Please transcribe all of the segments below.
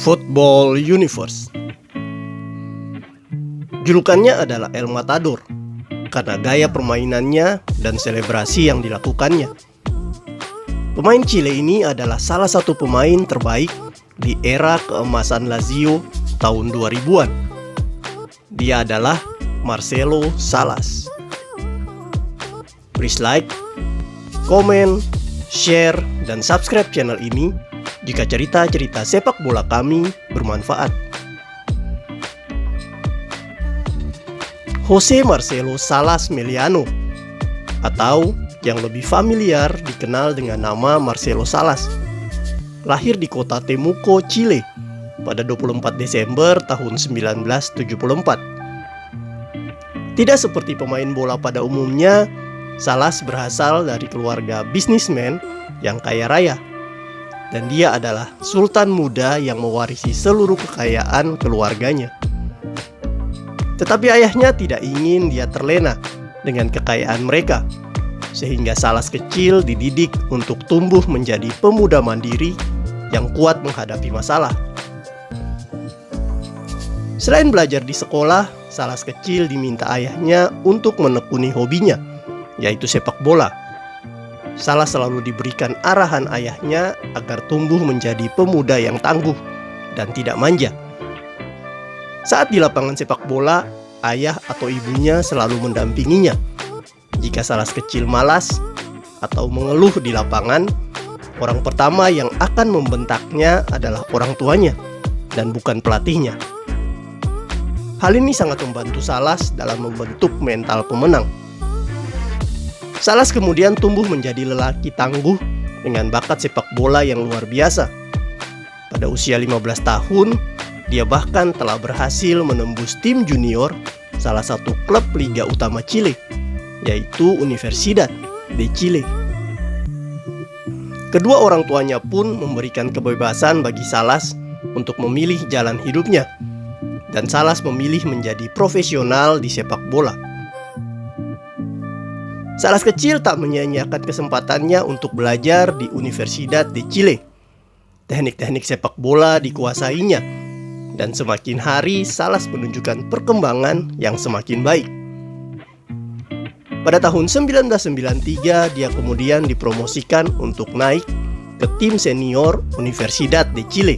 Football Universe. Julukannya adalah El Matador karena gaya permainannya dan selebrasi yang dilakukannya. Pemain Chile ini adalah salah satu pemain terbaik di era keemasan Lazio tahun 2000-an. Dia adalah Marcelo Salas. Please like, komen, share, dan subscribe channel ini jika cerita-cerita sepak bola kami bermanfaat. Jose Marcelo Salas Meliano, atau yang lebih familiar dikenal dengan nama Marcelo Salas, lahir di kota Temuco, Chile pada 24 Desember tahun 1974. Tidak seperti pemain bola pada umumnya, Salas berasal dari keluarga bisnismen yang kaya raya, dan dia adalah sultan muda yang mewarisi seluruh kekayaan keluarganya. Tetapi ayahnya tidak ingin dia terlena dengan kekayaan mereka, sehingga Salas kecil dididik untuk tumbuh menjadi pemuda mandiri yang kuat menghadapi masalah. Selain belajar di sekolah, Salas kecil diminta ayahnya untuk menekuni hobinya, yaitu sepak bola. Salas selalu diberikan arahan ayahnya agar tumbuh menjadi pemuda yang tangguh dan tidak manja. Saat di lapangan sepak bola, ayah atau ibunya selalu mendampinginya. Jika Salas kecil malas atau mengeluh di lapangan, orang pertama yang akan membentaknya adalah orang tuanya dan bukan pelatihnya. Hal ini sangat membantu Salas dalam membentuk mental pemenang. Salas kemudian tumbuh menjadi lelaki tangguh dengan bakat sepak bola yang luar biasa. Pada usia 15 tahun, dia bahkan telah berhasil menembus tim junior salah satu klub liga utama Chile, yaitu Universidad de Chile. Kedua orang tuanya pun memberikan kebebasan bagi Salas untuk memilih jalan hidupnya, dan Salas memilih menjadi profesional di sepak bola. Salas kecil tak menyia-nyiakan kesempatannya untuk belajar di Universidad de Chile. Teknik-teknik sepak bola dikuasainya, dan semakin hari Salas menunjukkan perkembangan yang semakin baik. Pada tahun 1993, dia kemudian dipromosikan untuk naik ke tim senior Universidad de Chile.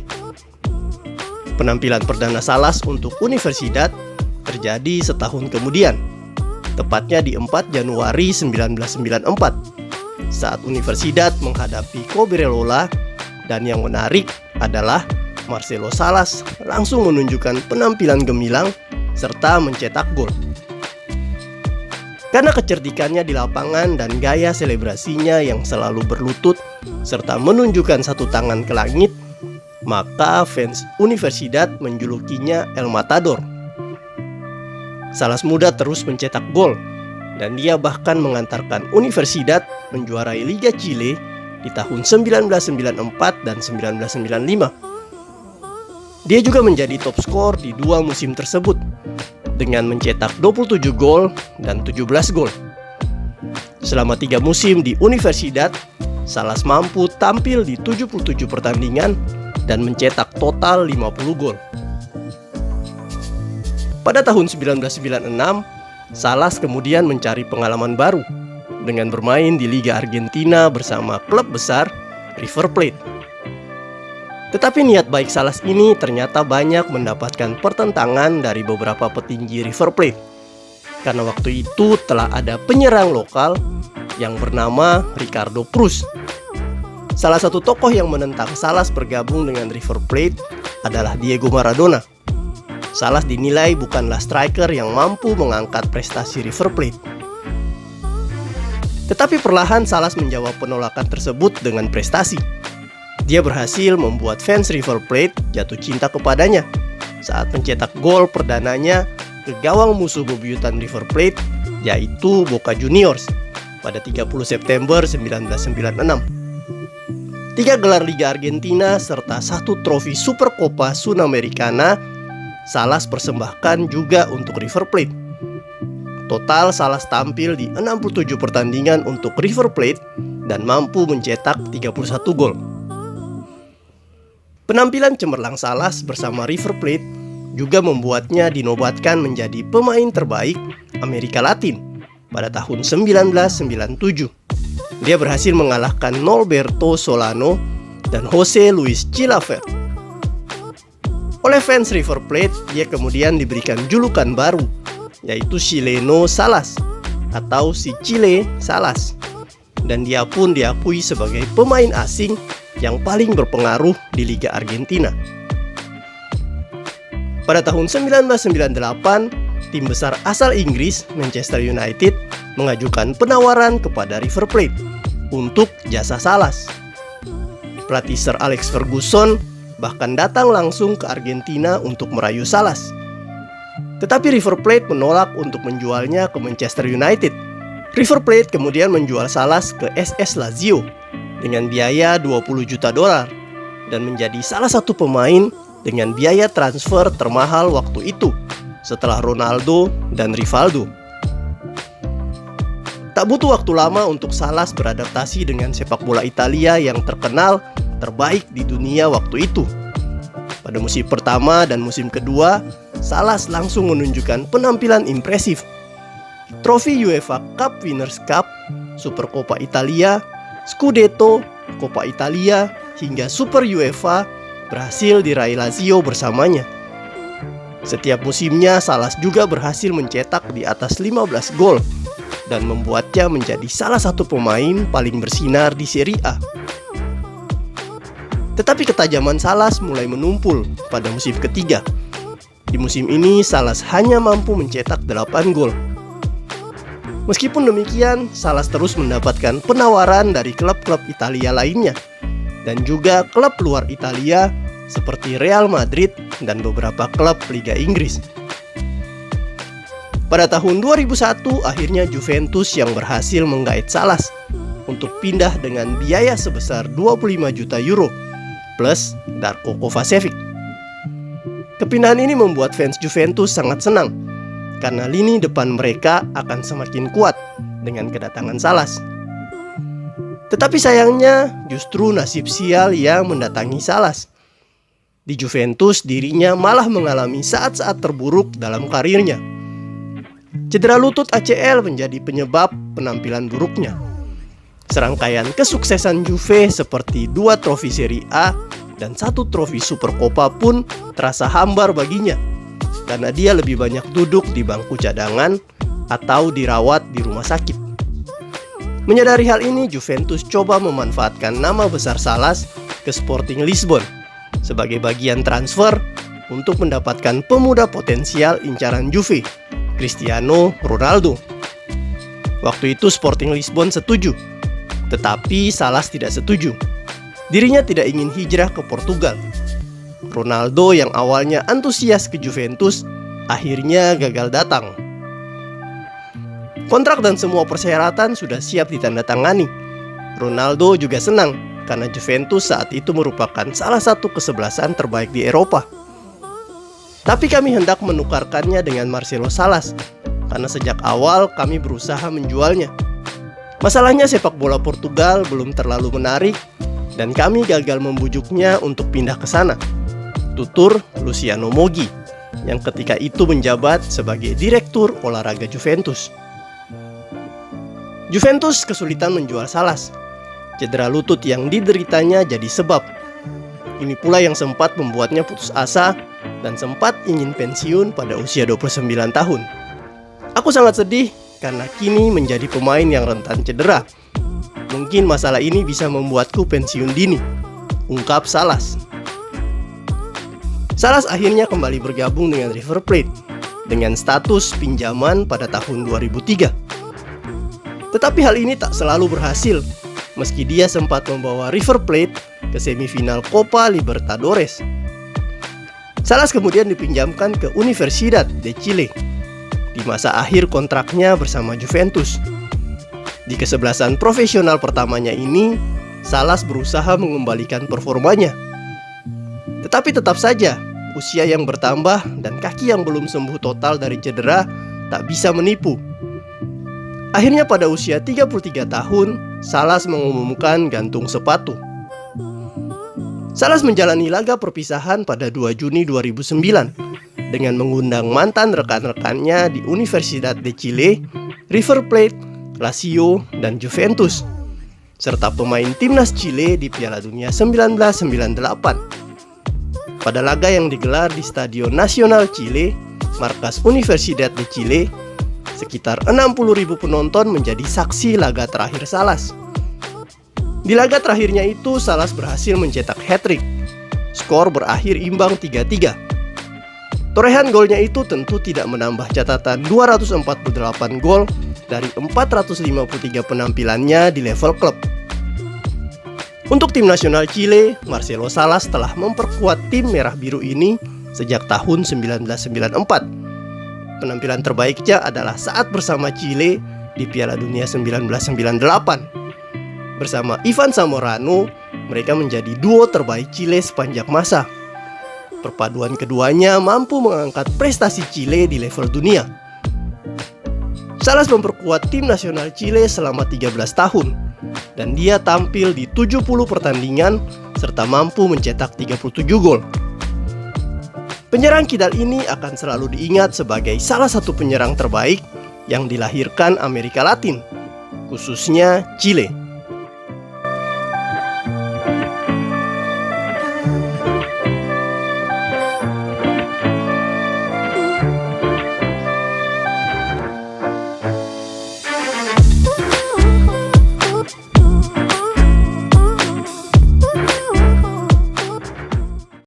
Penampilan perdana Salas untuk Universidad terjadi setahun kemudian, tepatnya di 4 Januari 1994, saat Universidad menghadapi Cobreloa, dan yang menarik adalah Marcelo Salas langsung menunjukkan penampilan gemilang serta mencetak gol. Karena kecerdikannya di lapangan dan gaya selebrasinya yang selalu berlutut serta menunjukkan satu tangan ke langit, maka fans Universidad menjulukinya El Matador. Salas muda terus mencetak gol, dan dia bahkan mengantarkan Universidad menjuarai Liga Chile di tahun 1994 dan 1995. Dia juga menjadi top skor di 2 musim tersebut dengan mencetak 27 gol dan 17 gol. Selama 3 musim di Universidad, Salas mampu tampil di 77 pertandingan dan mencetak total 50 gol. Pada tahun 1996, Salas kemudian mencari pengalaman baru dengan bermain di Liga Argentina bersama klub besar River Plate. Tetapi niat baik Salas ini ternyata banyak mendapatkan pertentangan dari beberapa petinggi River Plate, karena waktu itu telah ada penyerang lokal yang bernama Ricardo Cruz. Salah satu tokoh yang menentang Salas bergabung dengan River Plate adalah Diego Maradona. Salas dinilai bukanlah striker yang mampu mengangkat prestasi River Plate. Tetapi perlahan Salas menjawab penolakan tersebut dengan prestasi. Dia berhasil membuat fans River Plate jatuh cinta kepadanya saat mencetak gol perdananya ke gawang musuh bebuyutan River Plate, yaitu Boca Juniors, pada 30 September 1996. 3 gelar Liga Argentina serta 1 trofi Supercopa Sudamericana Salas persembahkan juga untuk River Plate. Total Salas tampil di 67 pertandingan untuk River Plate dan mampu mencetak 31 gol. Penampilan cemerlang Salas bersama River Plate juga membuatnya dinobatkan menjadi pemain terbaik Amerika Latin pada tahun 1997. Dia berhasil mengalahkan Norberto Solano dan Jose Luis Chilavert. Oleh fans River Plate, dia kemudian diberikan julukan baru, yaitu Chileno Salas atau si Chile Salas. Dan dia pun diakui sebagai pemain asing yang paling berpengaruh di Liga Argentina. Pada tahun 1998, tim besar asal Inggris, Manchester United, mengajukan penawaran kepada River Plate untuk jasa Salas. Pelatih Sir Alex Ferguson bahkan datang langsung ke Argentina untuk merayu Salas. Tetapi River Plate menolak untuk menjualnya ke Manchester United. River Plate kemudian menjual Salas ke SS Lazio dengan biaya $20 juta dan menjadi salah satu pemain dengan biaya transfer termahal waktu itu setelah Ronaldo dan Rivaldo. Tak butuh waktu lama untuk Salas beradaptasi dengan sepak bola Italia yang terkenal terbaik di dunia waktu itu. Pada musim pertama dan musim kedua, Salas langsung menunjukkan penampilan impresif. Trofi UEFA Cup Winners' Cup, Supercoppa Italia, Scudetto, Coppa Italia, hingga Super UEFA berhasil diraih Lazio bersamanya. Setiap musimnya, Salas juga berhasil mencetak di atas 15 gol dan membuatnya menjadi salah satu pemain paling bersinar di Serie A. Tetapi ketajaman Salas mulai menumpul pada musim ketiga. Di musim ini, Salas hanya mampu mencetak 8 gol. Meskipun demikian, Salas terus mendapatkan penawaran dari klub-klub Italia lainnya dan juga klub luar Italia seperti Real Madrid dan beberapa klub Liga Inggris. Pada tahun 2001, akhirnya Juventus yang berhasil menggait Salas untuk pindah dengan biaya sebesar 25 juta euro plus Darko Kovačević. Kepindahan ini membuat fans Juventus sangat senang karena lini depan mereka akan semakin kuat dengan kedatangan Salas. Tetapi sayangnya justru nasib sial yang mendatangi Salas. Di Juventus, dirinya malah mengalami saat-saat terburuk dalam karirnya. Cedera lutut ACL menjadi penyebab penampilan buruknya. Serangkaian kesuksesan Juve seperti 2 trofi Serie A dan 1 trofi Supercoppa pun terasa hambar baginya karena dia lebih banyak duduk di bangku cadangan atau dirawat di rumah sakit. Menyadari hal ini, Juventus coba memanfaatkan nama besar Salas ke Sporting Lisbon sebagai bagian transfer untuk mendapatkan pemuda potensial incaran Juve, Cristiano Ronaldo. Waktu itu Sporting Lisbon setuju, tetapi Salas tidak setuju. Dirinya tidak ingin hijrah ke Portugal. Ronaldo yang awalnya antusias ke Juventus akhirnya gagal datang. Kontrak dan semua persyaratan sudah siap ditandatangani. Ronaldo juga senang karena Juventus saat itu merupakan salah satu kesebelasan terbaik di Eropa. Tapi kami hendak menukarkannya dengan Marcelo Salas karena sejak awal kami berusaha menjualnya. Masalahnya sepak bola Portugal belum terlalu menarik dan kami gagal membujuknya untuk pindah ke sana, tutur Luciano Moggi yang ketika itu menjabat sebagai direktur olahraga Juventus. Juventus kesulitan menjual Salas. Cedera lutut yang dideritanya jadi sebab. Ini pula yang sempat membuatnya putus asa dan sempat ingin pensiun pada usia 29 tahun. Aku sangat sedih karena kini menjadi pemain yang rentan cedera. Mungkin masalah ini bisa membuatku pensiun dini, ungkap Salas. Salas akhirnya kembali bergabung dengan River Plate dengan status pinjaman pada tahun 2003. Tetapi hal ini tak selalu berhasil, meski dia sempat membawa River Plate ke semifinal Copa Libertadores. Salas kemudian dipinjamkan ke Universidad de Chile di masa akhir kontraknya bersama Juventus. Di kesebelasan profesional pertamanya ini, Salas berusaha mengembalikan performanya. Tetapi tetap saja, usia yang bertambah dan kaki yang belum sembuh total dari cedera tak bisa menipu. Akhirnya pada usia 33 tahun, Salas mengumumkan gantung sepatu. Salas menjalani laga perpisahan pada 2 Juni 2009 dengan mengundang mantan rekan-rekannya di Universidad de Chile, River Plate, Lazio, dan Juventus, serta pemain timnas Chile di Piala Dunia 1998. Pada laga yang digelar di Stadion Nasional Chile, markas Universidad de Chile, sekitar 60.000 penonton menjadi saksi laga terakhir Salas. Di laga terakhirnya itu, Salas berhasil mencetak hat-trick. Skor berakhir imbang 3-3. Torehan golnya itu tentu tidak menambah catatan 248 gol dari 453 penampilannya di level klub. Untuk tim nasional Chile, Marcelo Salas telah memperkuat tim merah biru ini sejak tahun 1994. Penampilan terbaiknya adalah saat bersama Chile di Piala Dunia 1998. Bersama Ivan Zamorano, mereka menjadi duo terbaik Chile sepanjang masa. Perpaduan keduanya mampu mengangkat prestasi Chile di level dunia. Salas memperkuat tim nasional Chile selama 13 tahun, dan dia tampil di 70 pertandingan serta mampu mencetak 37 gol. Penyerang kidal ini akan selalu diingat sebagai salah satu penyerang terbaik yang dilahirkan Amerika Latin, khususnya Chile.